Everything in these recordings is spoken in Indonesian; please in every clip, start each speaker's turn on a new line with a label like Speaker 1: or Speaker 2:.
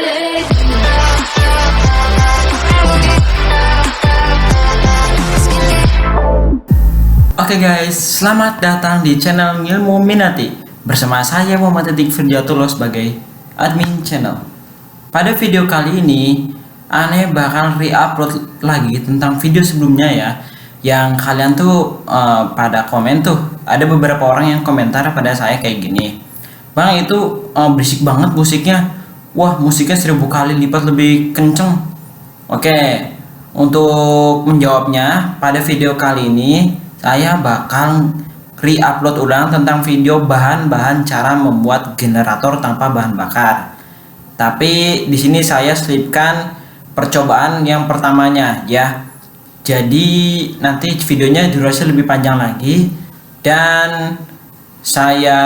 Speaker 1: Oke guys, selamat datang di channel Ngilmu Minati. Bersama saya Muhammad Firdiyatullah sebagai admin channel. Pada video kali ini, Ane bakal re-upload lagi tentang video sebelumnya ya. Yang kalian tuh pada komen tuh, ada beberapa orang yang komentar pada saya kayak gini. Bang, itu berisik banget musiknya. Wah, musiknya 1000 kali lipat lebih kenceng. Oke, untuk menjawabnya pada video kali ini saya bakal re-upload ulang tentang video bahan-bahan cara membuat generator tanpa bahan bakar. Tapi di sini saya selipkan percobaan yang pertamanya ya. Jadi nanti videonya durasi lebih panjang lagi dan saya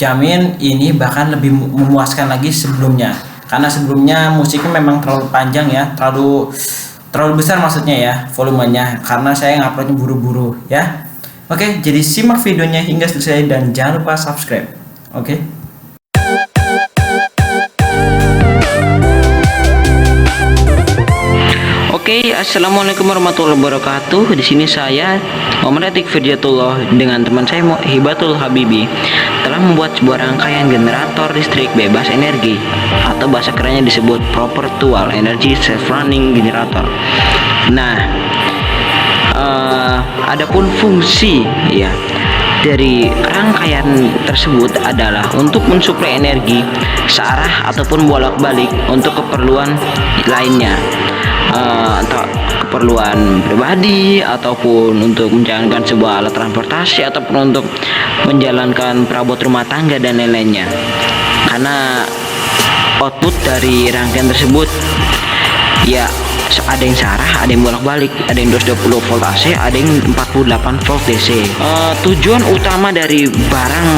Speaker 1: jamin ini bahkan lebih memuaskan lagi sebelumnya. Karena sebelumnya musiknya memang terlalu panjang ya, terlalu besar maksudnya ya volumenya, karena saya nguploadnya buru-buru ya. Oke, jadi simak videonya hingga selesai dan jangan lupa subscribe. Oke.
Speaker 2: Oke, assalamualaikum warahmatullahi wabarakatuh. Di sini saya Muhammad Firdiyatullah dengan teman saya Hibatul Habibi telah membuat sebuah rangkaian generator listrik bebas energi atau bahasa kerennya disebut Propertual Energy Self Running Generator. Nah, adapun fungsi ya dari rangkaian tersebut adalah untuk mensuplai energi searah ataupun bolak-balik untuk keperluan lainnya, atau keperluan pribadi ataupun untuk menjalankan sebuah alat transportasi ataupun untuk menjalankan perabot rumah tangga dan lain-lainnya. Karena output dari rangkaian tersebut ya ada yang searah, ada yang bolak-balik, ada yang 220 volt AC, ada yang 48 volt DC. Tujuan utama dari barang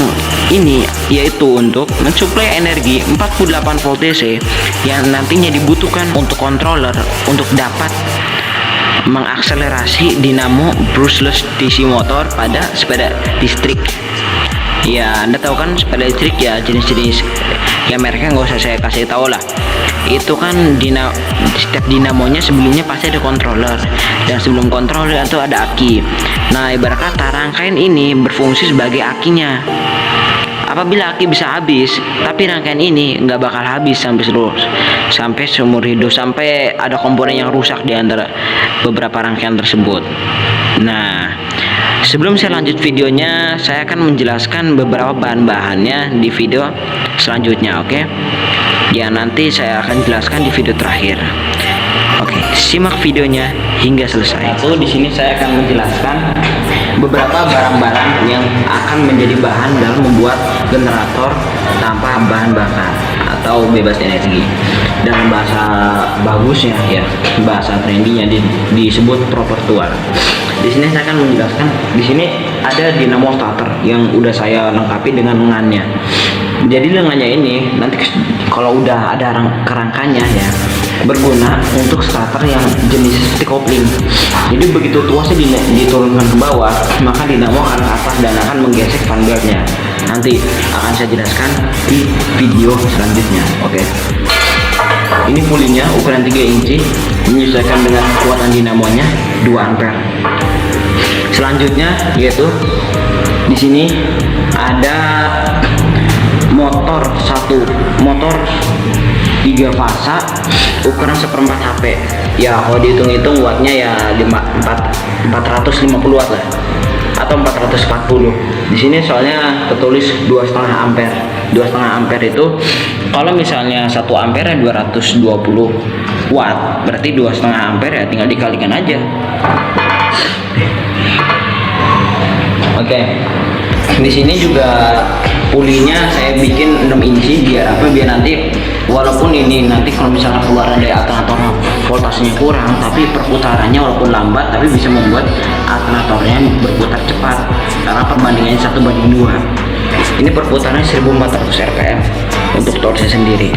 Speaker 2: ini yaitu untuk mensuplai energi 48 volt DC yang nantinya dibutuhkan untuk controller untuk dapat mengakselerasi dinamo brushless DC motor pada sepeda listrik. Ya, Anda tahu kan sepeda listrik ya, jenis-jenis ya mereknya nggak usah saya kasih tahu lah. Itu kan setiap dinamonya sebelumnya pasti ada controller, dan sebelum controller itu ada aki. Nah, ibarat kata rangkaian ini berfungsi sebagai akinya. Apabila aki bisa habis, tapi rangkaian ini nggak bakal habis sampai seumur hidup, sampai ada komponen yang rusak di antara beberapa rangkaian tersebut. Nah, sebelum saya lanjut videonya, saya akan menjelaskan beberapa bahan-bahannya di video selanjutnya, oke? Ya, nanti saya akan jelaskan di video terakhir. Oke, simak videonya hingga selesai. Di sini saya akan menjelaskan beberapa barang-barang yang akan menjadi bahan dalam membuat generator tanpa bahan bakar atau bebas energi. Dalam bahasa bagusnya ya, bahasa trendinya disebut Propertual. Di sini saya akan menjelaskan. Di sini ada dinamo starter yang udah saya lengkapi dengan lengannya. Jadi lengannya ini nanti kalau udah ada kerangkanya ya, berguna untuk starter yang jenis stick coupling. Jadi begitu tuasnya diturunkan ke bawah, maka dinamo akan ke atas dan akan menggesek fan guardnya. Nanti akan saya jelaskan di video selanjutnya. Oke. Ini pulinya ukuran 3 inci, menyesuaikan dengan kekuatan dinamonya 2 ampere. Selanjutnya yaitu di sini ada motor 3 fasa ukuran 1/4 HP ya. Kalau dihitung-hitung wattnya ya 450 watt lah atau 440. Di sini soalnya tertulis 2,5 ampere. 2,5 ampere itu kalau misalnya 1 ampere 220 watt, berarti 2,5 ampere ya tinggal dikalikan aja. Oke. Di sini juga pulinya saya bikin 6 inci biar nanti walaupun ini nanti kalau misalnya keluaran dari alternator voltasenya kurang, tapi perputarannya walaupun lambat tapi bisa membuat alternatornya berputar cepat karena perbandingannya 1:2. Ini perputarannya 1400 rpm untuk torsinya sendiri.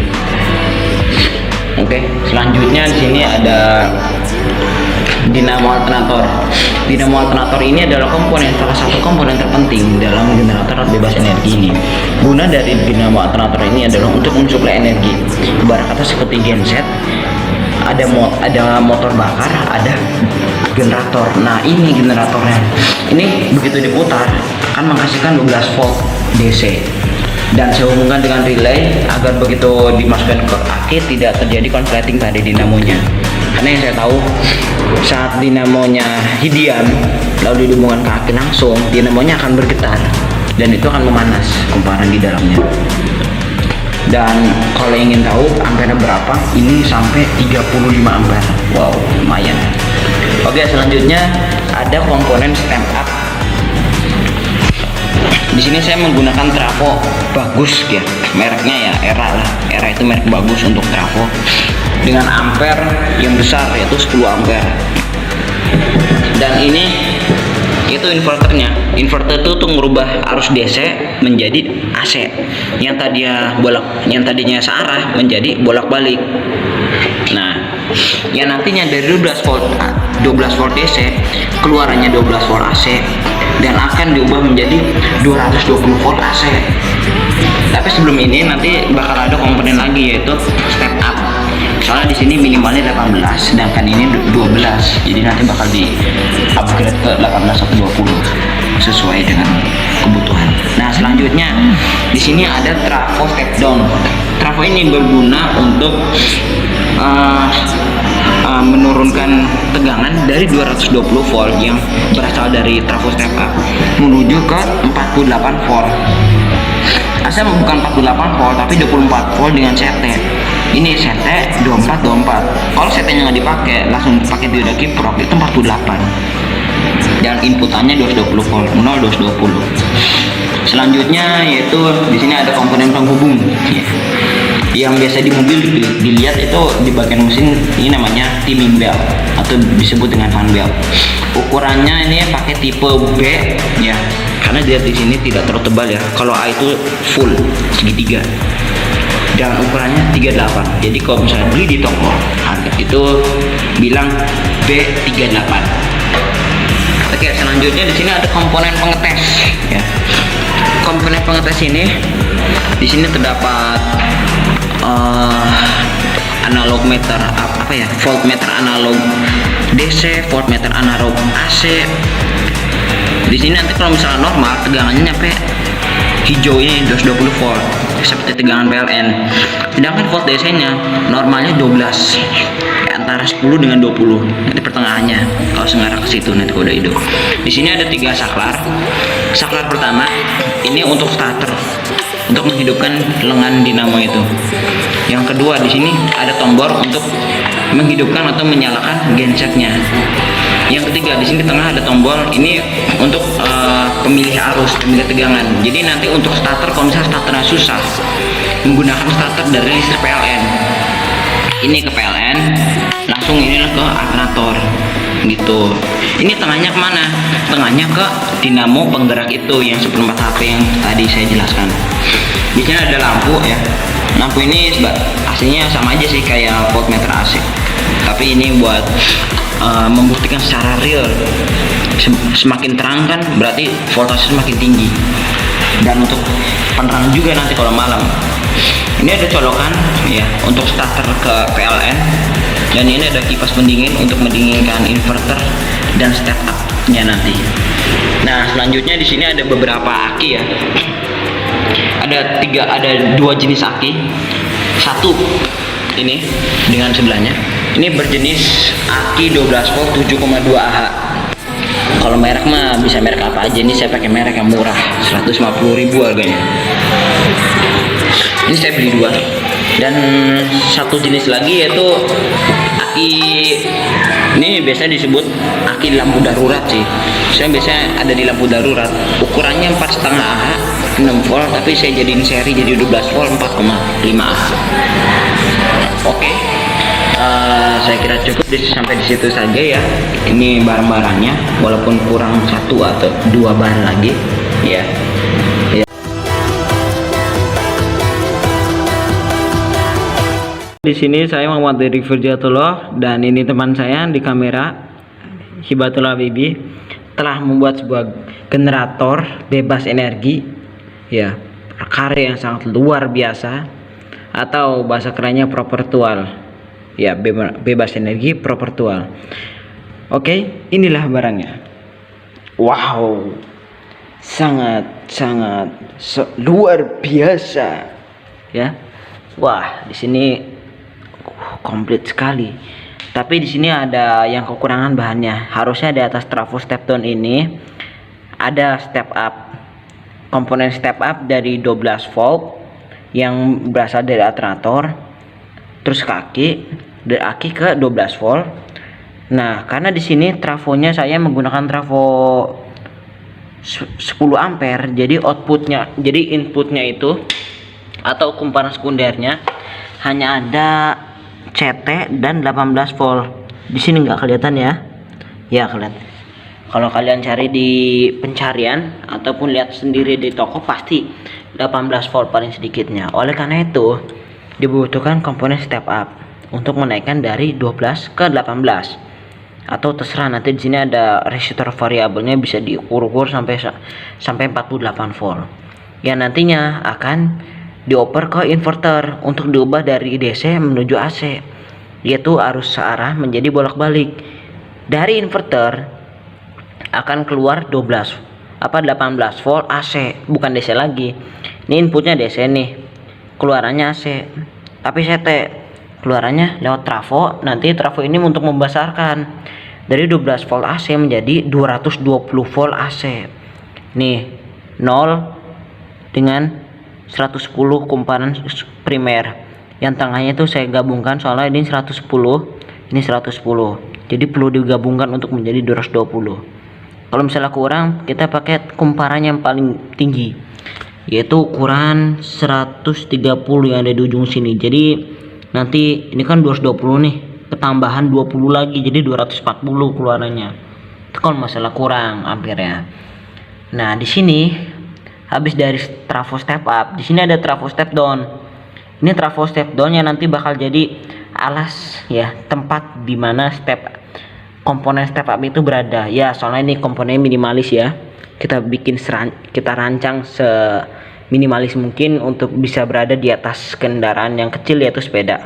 Speaker 2: Oke, selanjutnya di sini ada dinamo alternator. dinamo alternator ini adalah salah satu komponen terpenting dalam generator bebas energi ini. Guna dari dinamo alternator ini adalah untuk mensuplai energi. Ibarat kata seperti genset, ada motor bakar, ada generator. Nah, ini generatornya. Ini begitu diputar akan menghasilkan 12 volt DC. Dan saya hubungkan dengan relay agar begitu dimasukkan ke aki tidak terjadi konsleting pada dinamonya. Karena yang saya tahu, saat dinamonya hidiam lalu dihubungkan ke aki langsung, dinamonya akan bergetar dan itu akan memanas kumparan di dalamnya. Dan kalau ingin tahu ampere berapa, ini sampai 35 ampere. Wow, lumayan. Oke, selanjutnya ada komponen stand up. Di sini saya menggunakan trafo bagus ya, mereknya ya Era lah. Era itu merek bagus untuk trafo dengan ampere yang besar, yaitu 10 ampere. Dan ini itu inverternya. Inverter itu tuh merubah arus DC menjadi AC. Yang tadinya searah menjadi bolak-balik. Nah, yang nantinya dari 12 volt DC keluarannya 12 volt AC dan akan diubah menjadi 220 volt AC. Tapi sebelum ini nanti bakal ada komponen lagi, yaitu step up. Soalnya di sini minimalnya 18, sedangkan ini 12. Jadi nanti bakal di upgrade ke 18 atau 20 sesuai dengan kebutuhan. Nah, selanjutnya di sini ada trafo step down. Trafo ini berguna untuk menurunkan tegangan dari 220 volt yang berasal dari trafo step up menuju ke 48 volt. Asal bukan 48 volt tapi 24 volt dengan CT. Ini CT 24. Kalau CT-nya nggak dipakai, langsung pakai dioda kiprok itu 48. Dan inputannya 220 volt, 0 220. Selanjutnya yaitu di sini ada komponen penghubung. Yang biasa di mobil dilihat itu di bagian mesin, ini namanya timing belt atau disebut dengan fan belt. Ukurannya ini pakai tipe B ya, karena dilihat di sini tidak terlalu tebal ya. Kalau A itu full segitiga dan ukurannya 38. Jadi kalau misalnya beli di toko harga itu bilang B38. Oke, selanjutnya di sini ada komponen pengetes ya. Komponen pengetes ini di sini terdapat analog meter voltmeter analog DC, voltmeter analog AC. Di sini nanti kalau misalnya normal tegangannya nyampe hijau ini 220 volt seperti tegangan PLN. Sedangkan volt DC-nya normalnya 12. Antara 10 dengan 20. Nanti pertengahannya kalau sengarah ke situ nanti udah hidup. Di sini ada 3 saklar. Saklar pertama ini untuk starter, untuk menghidupkan lengan dinamo itu. Yang kedua di sini ada tombol untuk menghidupkan atau menyalakan gensetnya. Yang ketiga di sini tengah ada tombol ini untuk pemilih arus, pemilih tegangan. Jadi nanti untuk starter, kalau misalnya starternya susah, menggunakan starter dari listrik PLN. Ini ke PLN, langsung ini ke alternator gitu. Ini tengahnya kemana? Tengahnya ke dinamo penggerak itu yang seperempat HP yang tadi saya jelaskan. Di sini ada lampu ya. Lampu ini aslinya sama aja sih kayak voltmeter AC, tapi ini buat membuktikan secara real. Semakin terang kan berarti voltase semakin tinggi, dan untuk penerang juga nanti kalau malam. Ini ada colokan ya untuk starter ke PLN, dan ini ada kipas pendingin untuk mendinginkan inverter dan step up-nya nanti. Nah, selanjutnya di sini ada beberapa aki ya. Ada 2 jenis aki. Satu ini dengan sebelahnya. Ini berjenis aki 12 volt 7,2 Ah. Kalau merek mah bisa merek apa aja. Ini saya pakai merek yang murah, 150.000 harganya. Ini saya beli 2. Dan satu jenis lagi yaitu aki, ini biasa disebut aki lampu darurat sih. Saya biasanya ada di lampu darurat. Ukurannya 4,5 Ah, 6 volt, tapi saya jadiin seri jadi 12 volt 4,5 Ah. Oke. Saya kira cukup sampai di situ saja ya. Ini barang-barangnya, walaupun kurang 1 atau 2 bahan lagi ya. Di sini saya Muhammad Derik Firjatullah, dan ini teman saya di kamera. Hibatul Habibie telah membuat sebuah generator bebas energi, ya, karya yang sangat luar biasa, atau bahasa kerennya propertual, ya, bebas energi propertual. Oke, inilah barangnya. Wow, sangat luar biasa, ya. Wah, di sini komplit sekali. Tapi di sini ada yang kekurangan bahannya. Harusnya di atas trafo step down ini ada step up, komponen step up dari 12 volt yang berasal dari alternator, terus dari aki ke 12 volt. Nah, karena di sini trafonya saya menggunakan trafo 10 ampere, jadi inputnya itu atau kumparan sekundernya hanya ada CT dan 18 volt. Di sini nggak kelihatan ya? Ya, kelihatan. Kalau kalian cari di pencarian ataupun lihat sendiri di toko, pasti 18 volt paling sedikitnya. Oleh karena itu dibutuhkan komponen step up untuk menaikkan dari 12 ke 18, atau terserah, nanti di sini ada resistor variabelnya, bisa diukur sampai 48 volt. Yang nantinya akan dioper ke inverter untuk diubah dari DC menuju AC, yaitu arus searah menjadi bolak-balik. Dari inverter akan keluar 18 volt AC, bukan DC lagi. Ini inputnya DC nih, keluarannya AC, tapi CT keluarannya lewat trafo. Nanti trafo ini untuk membesarkan dari 12 volt AC menjadi 220 volt AC. Nih, 0 dengan 110 kumparan primer. Yang tengahnya itu saya gabungkan soalnya ini 110, ini 110. Jadi perlu digabungkan untuk menjadi 220. Kalau misalnya kurang, kita pakai kumparan yang paling tinggi, yaitu ukuran 130 yang ada di ujung sini. Jadi nanti ini kan 220 nih, ketambahan 20 lagi jadi 240 keluarannya. Itu kalau masalah kurang ampere-nya. Nah, di sini habis dari trafo step up, di sini ada trafo step down. Ini trafo step down yang nanti bakal jadi alas, ya, tempat dimana komponen step up itu berada. Ya, soalnya ini komponennya minimalis ya. Kita rancang seminimalis mungkin untuk bisa berada di atas kendaraan yang kecil, yaitu sepeda.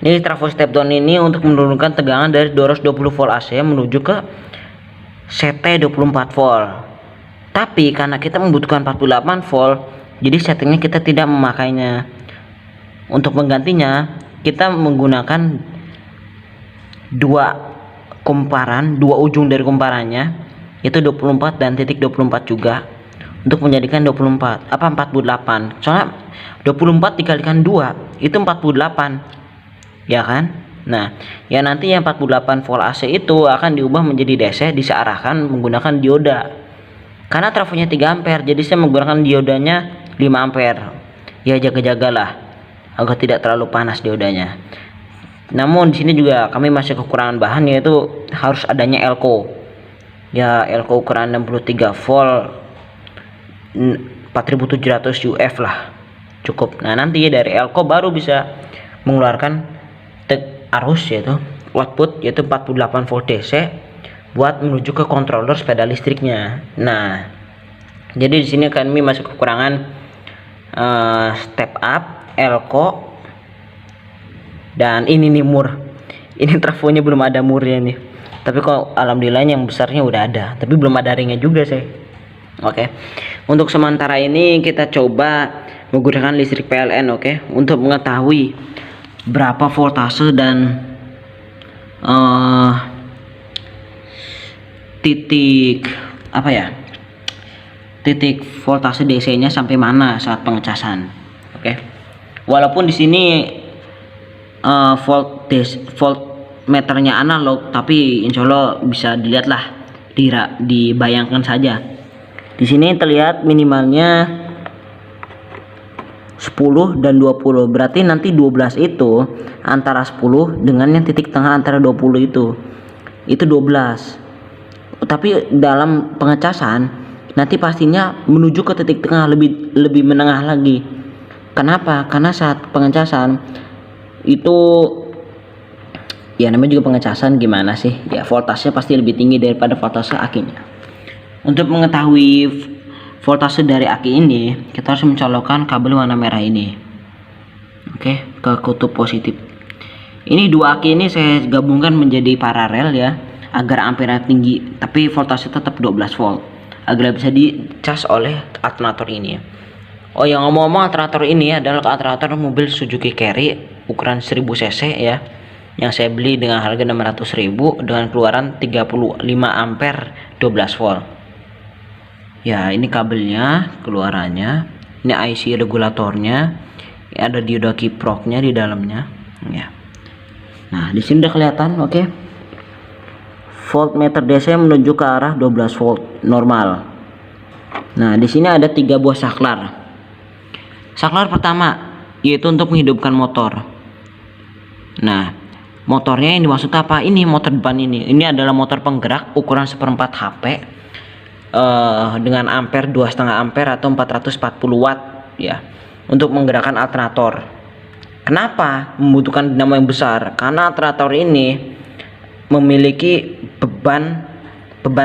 Speaker 2: Ini trafo step down ini untuk menurunkan tegangan dari 220 volt AC menuju ke CT 24 volt. Tapi karena kita membutuhkan 48 volt, jadi settingnya kita tidak memakainya. Untuk menggantinya, kita menggunakan dua ujung dari kumparannya, yaitu 24 dan titik 24 juga, untuk menjadikan 48. Soalnya 24 dikalikan 2 itu 48, ya kan? Nah, ya nanti yang 48 volt AC itu akan diubah menjadi DC, disearahkan menggunakan dioda. Karena trafonya 3 ampere, jadi saya menggunakan diodanya 5 ampere. Ya, jaga-jagalah agar tidak terlalu panas diodanya. Namun di sini juga kami masih kekurangan bahan, yaitu harus adanya elko. Ya, elko ukuran 63 volt 4700 UF lah, cukup. Nah, nanti dari elko baru bisa mengeluarkan arus, yaitu output, yaitu 48 volt DC buat menuju ke controller sepeda listriknya. Nah, jadi di sini kami masih kekurangan step up, elko, dan ini nih mur. Ini trafonya belum ada murnya nih. Tapi kok alhamdulillah yang besarnya udah ada, tapi belum ada ringnya juga sih. Oke. Untuk sementara ini kita coba menggunakan listrik PLN, oke, untuk mengetahui berapa voltase dan titik voltase DC-nya sampai mana saat pengecasan. Oke. Walaupun di sini voltmeternya analog, tapi insya Allah bisa dilihat lah, dibayangkan saja. Di sini terlihat minimalnya 10 dan 20, berarti nanti 12 itu antara 10 dengan yang titik tengah antara 20 itu 12. Tapi dalam pengecasan nanti pastinya menuju ke titik tengah, lebih menengah lagi. Kenapa? Karena saat pengecasan itu Ya namanya juga pengecasan, gimana sih ya, voltasenya pasti lebih tinggi daripada voltase akinya. Untuk mengetahui voltase dari aki ini, kita harus mencolokkan kabel warna merah ini, oke, ke kutub positif. Ini dua aki ini saya gabungkan menjadi paralel ya, agar ampere tinggi tapi voltase tetap 12 volt agar bisa dicas oleh alternator ini. Oh yang ngomong-ngomong, alternator ini adalah alternator mobil Suzuki Carry ukuran 1000 cc ya, yang saya beli dengan harga 600.000 dengan keluaran 35 ampere 12 volt ya. Ini kabelnya, keluarannya, ini IC regulatornya ya, ada dioda kiproknya di dalamnya ya. Nah di sini udah kelihatan, oke. Voltmeter DC menuju ke arah 12 volt normal. Nah di sini ada 3 buah saklar. Saklar pertama yaitu untuk menghidupkan motor. Nah motornya ini maksud apa? Ini motor depan ini adalah motor penggerak ukuran 1/4 HP dengan ampere 2,5 ampere atau 440 watt ya, untuk menggerakkan alternator. Kenapa membutuhkan dinamo yang besar? Karena alternator ini memiliki beban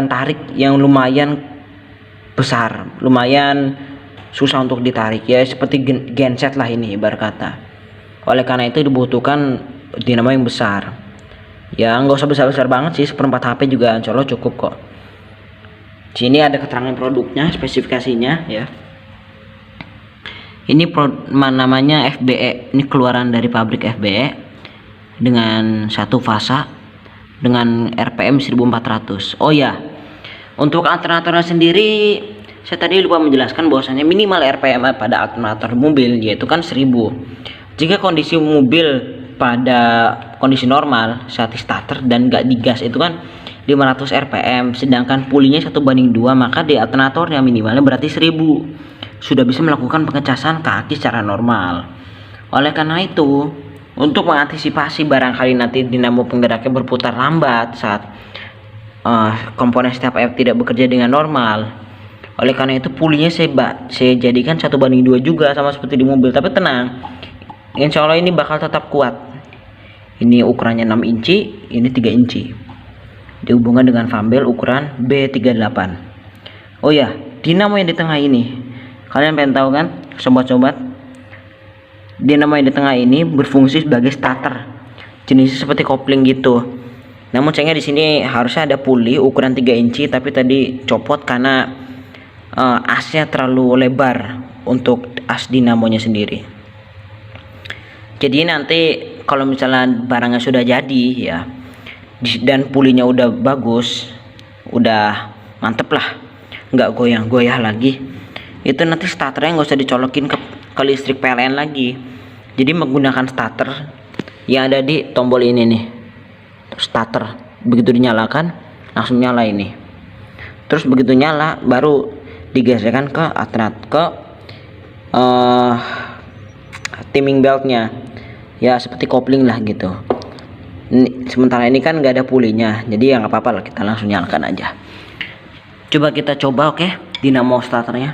Speaker 2: tarik yang lumayan besar, lumayan susah untuk ditarik ya, seperti genset lah ini ibarat kata. Oleh karena itu dibutuhkan dinamo yang besar ya, nggak usah besar-besar banget sih, 1/4 HP juga insya Allah cukup kok. Sini ada keterangan produknya, spesifikasinya ya. Ini namanya FBE, ini keluaran dari pabrik FBE dengan satu fasa dengan RPM 1400. Oh ya, untuk alternatornya sendiri saya tadi lupa menjelaskan bahwasanya minimal RPM pada alternator mobil yaitu kan 1000. Jika kondisi mobil pada kondisi normal saat starter dan gak digas itu kan 500 rpm, sedangkan pulinya 1:2, maka di alternatornya minimalnya berarti 1000, sudah bisa melakukan pengecasan kaki secara normal. Oleh karena itu, untuk mengantisipasi barangkali nanti dinamo penggeraknya berputar lambat saat komponen step up tidak bekerja dengan normal, oleh karena itu pulinya saya jadikan 1:2 juga sama seperti di mobil. Tapi tenang, insya Allah ini bakal tetap kuat. Ini ukurannya 6 inci, ini 3 inci. Dihubungkan dengan fambel ukuran B38. Oh ya, dinamo yang di tengah ini, kalian pengen tahu kan, sobat-sobat? Dinamo yang di tengah ini berfungsi sebagai starter, jenisnya seperti kopling gitu. Namun sayangnya di sini harusnya ada puli ukuran 3 inci, tapi tadi copot karena asnya terlalu lebar untuk as dinamonya sendiri. Jadi nanti kalau misalnya barangnya sudah jadi ya, dan pulinya udah bagus, udah mantep lah, nggak goyah-goyah lagi, itu nanti starternya nggak usah dicolokin ke listrik PLN lagi. Jadi menggunakan starter yang ada di tombol ini nih, starter. Begitu dinyalakan langsung nyala ini. Terus begitu nyala baru digeserkan ke timing beltnya ya, seperti kopling lah gitu. Sementara ini kan nggak ada pulinya, jadi ya nggak apa-apa lah, kita langsung nyalakan aja. Coba kita coba, oke, dinamo starternya.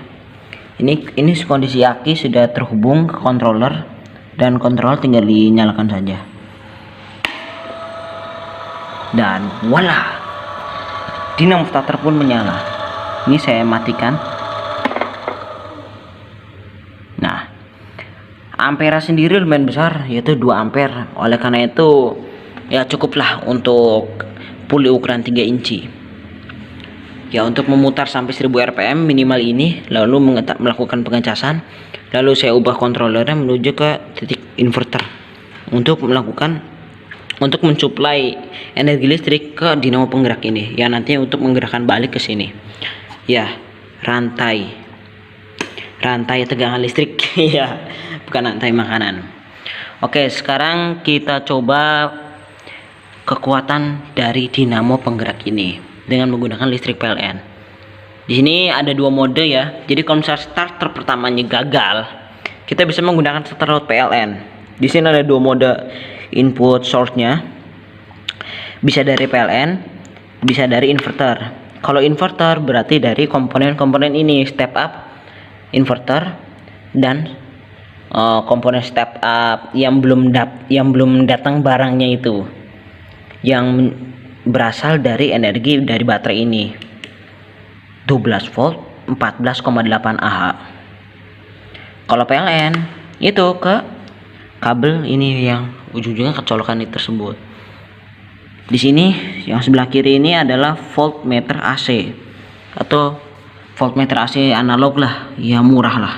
Speaker 2: Ini kondisi aki sudah terhubung ke controller dan kontrol tinggal dinyalakan saja. Dan voila, dinamo starter pun menyala. Ini saya matikan. Nah, ampera sendiri lumayan besar, yaitu 2 ampere. Oleh karena itu ya cukuplah untuk puli ukuran 3 inci ya, untuk memutar sampai 1000 rpm minimal ini, lalu melakukan pengecasan, lalu saya ubah kontrolernya menuju ke titik inverter untuk mensuplai energi listrik ke dinamo penggerak ini ya, nantinya untuk menggerakkan balik ke sini ya, rantai tegangan listrik ya, bukan rantai makanan. Oke, sekarang kita coba kekuatan dari dinamo penggerak ini dengan menggunakan listrik PLN. Di sini ada 2 mode ya. Jadi kalau misalnya starter pertamanya gagal, kita bisa menggunakan starter load PLN. Di sini ada 2 mode input source-nya. Bisa dari PLN, bisa dari inverter. Kalau inverter berarti dari komponen-komponen ini, step up, inverter, dan komponen step up yang belum datang barangnya itu. yang berasal dari energi dari baterai ini. 12 volt 14,8 Ah. Kalau PLN itu ke kabel ini yang ujung-ujungnya kecolokan itu tersebut. Di sini yang sebelah kiri ini adalah voltmeter AC atau voltmeter AC analog lah, ya murah lah.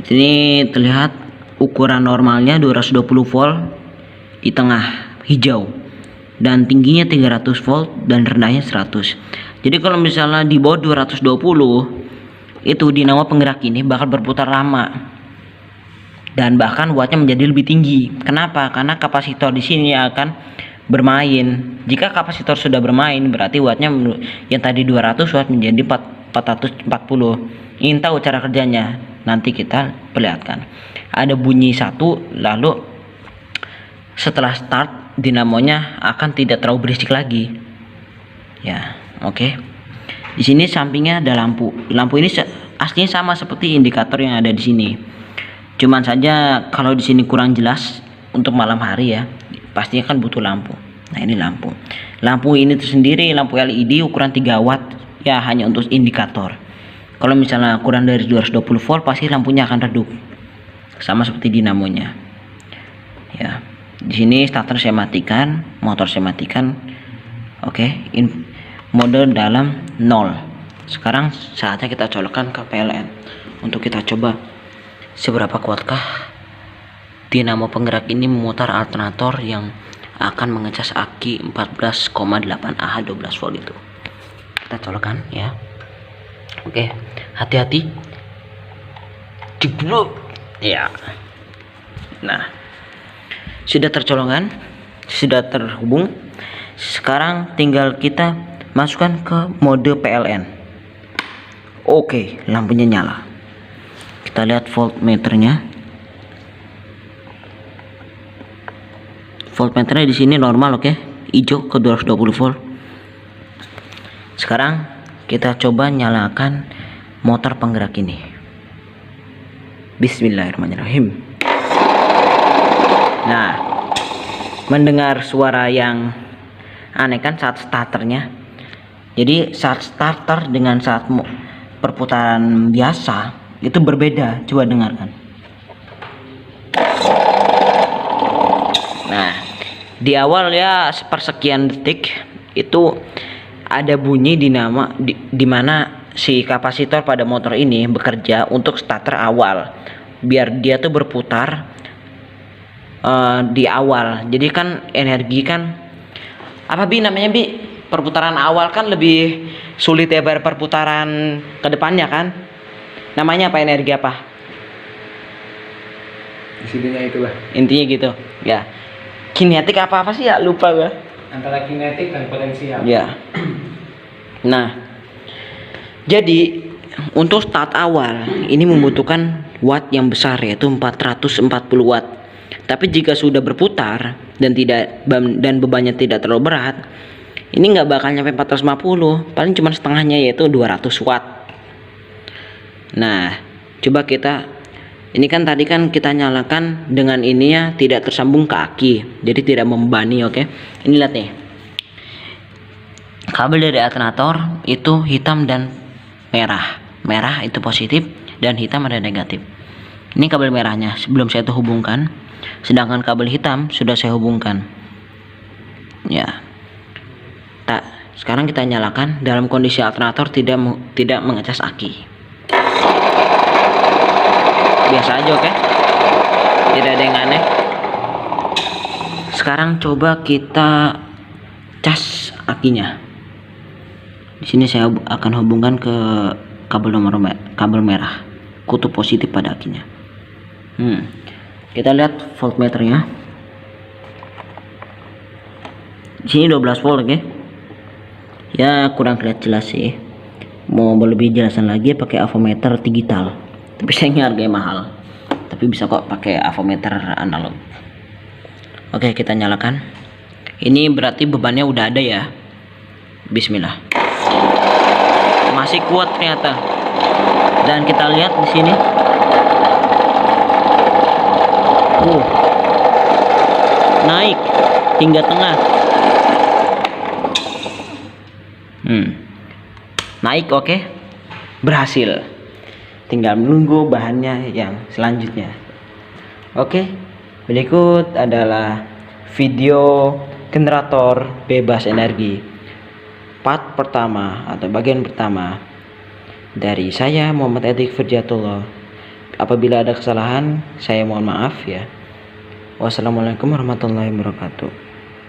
Speaker 2: Ini terlihat ukuran normalnya 220 volt di tengah hijau dan tingginya 300 volt dan rendahnya 100. Jadi kalau misalnya di bawah 220 itu dinamo penggerak ini bakal berputar lama dan bahkan wattnya menjadi lebih tinggi. Kenapa? Karena kapasitor di sini akan bermain. Jika kapasitor sudah bermain berarti wattnya yang tadi 200 watt menjadi 440. Ingin tahu cara kerjanya? Nanti kita perlihatkan. Ada bunyi satu, lalu setelah start dinamonya akan tidak terlalu berisik lagi. Ya, oke. Di sini sampingnya ada lampu. Lampu ini aslinya sama seperti indikator yang ada di sini. Cuman saja kalau di sini kurang jelas untuk malam hari ya, pastinya kan butuh lampu. Nah, ini lampu. Lampu ini tersendiri lampu LED ukuran 3 watt ya, hanya untuk indikator. Kalau misalnya kurang dari 220 volt pasti lampunya akan redup. Sama seperti dinamonya. Ya. Di sini starter saya matikan, motor saya matikan. Oke, mode dalam 0. Sekarang saatnya kita colokkan ke PLN untuk kita coba seberapa kuatkah dinamo penggerak ini memutar alternator yang akan mengecas aki 14,8 Ah 12 volt itu. Kita colokkan ya. Oke, hati-hati. Jeblok. Ya. Nah, sudah tercolongan, sudah terhubung. Sekarang tinggal kita masukkan ke mode PLN. Oke, lampunya nyala. Kita lihat voltmeternya. Voltmeternya di sini normal, oke. Hijau ke 220 volt. Sekarang kita coba nyalakan motor penggerak ini. Bismillahirrahmanirrahim. Nah, mendengar suara yang aneh kan saat starternya. Jadi saat starter dengan saat perputaran biasa itu berbeda. Coba dengarkan. Nah, di awal ya sepersekian detik itu ada bunyi dinamo di mana si kapasitor pada motor ini bekerja untuk starter awal biar dia tuh berputar di awal. Jadi kan energi kan apa namanya perputaran awal kan lebih sulit ya perputaran ke depannya kan. Namanya apa, energi apa?
Speaker 3: Intinya itulah.
Speaker 2: Intinya gitu ya. Kinetik apa sih ya, lupa gua.
Speaker 3: Antara kinetik dan potensial.
Speaker 2: Ya. Nah, jadi untuk start awal ini membutuhkan watt yang besar yaitu 440 watt. Tapi jika sudah berputar dan bebannya tidak terlalu berat, ini nggak bakal nyampe 450, paling cuma setengahnya yaitu 200 watt. Nah, coba ini kan tadi kan kita nyalakan dengan ininya tidak tersambung ke aki, jadi tidak membebani, oke. Ini lihat nih. Kabel dari alternator itu hitam dan merah. Merah itu positif dan hitam ada negatif. Ini kabel merahnya sebelum saya hubungkan, sedangkan kabel hitam sudah saya hubungkan. Ya. Sekarang kita nyalakan dalam kondisi alternator tidak mengecas aki. Biasa aja, oke? Tidak ada yang aneh. Sekarang coba kita cas akinya. Di sini saya akan hubungkan ke kabel merah, kutub positif pada akinya. Kita lihat voltmeternya. Di sini 12 volt, oke? Ya kurang kelihatan jelas sih. Mau lebih jelasan lagi pakai avometer digital. Tapi sayangnya harganya mahal. Tapi bisa kok pakai avometer analog. Oke, kita nyalakan. Ini berarti bebannya udah ada ya. Bismillah. Masih kuat ternyata. Dan kita lihat di sini. Naik. hingga tengah. Naik, oke. Berhasil. Tinggal menunggu bahannya yang selanjutnya. Oke, berikut adalah video generator bebas energi part pertama atau bagian pertama dari saya, Muhammad Edik Firjatullah. Apabila ada kesalahan, saya mohon maaf ya. Wassalamualaikum warahmatullahi wabarakatuh.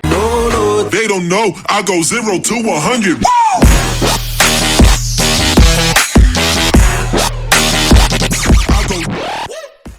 Speaker 4: No, they don't know I go 0 to 100.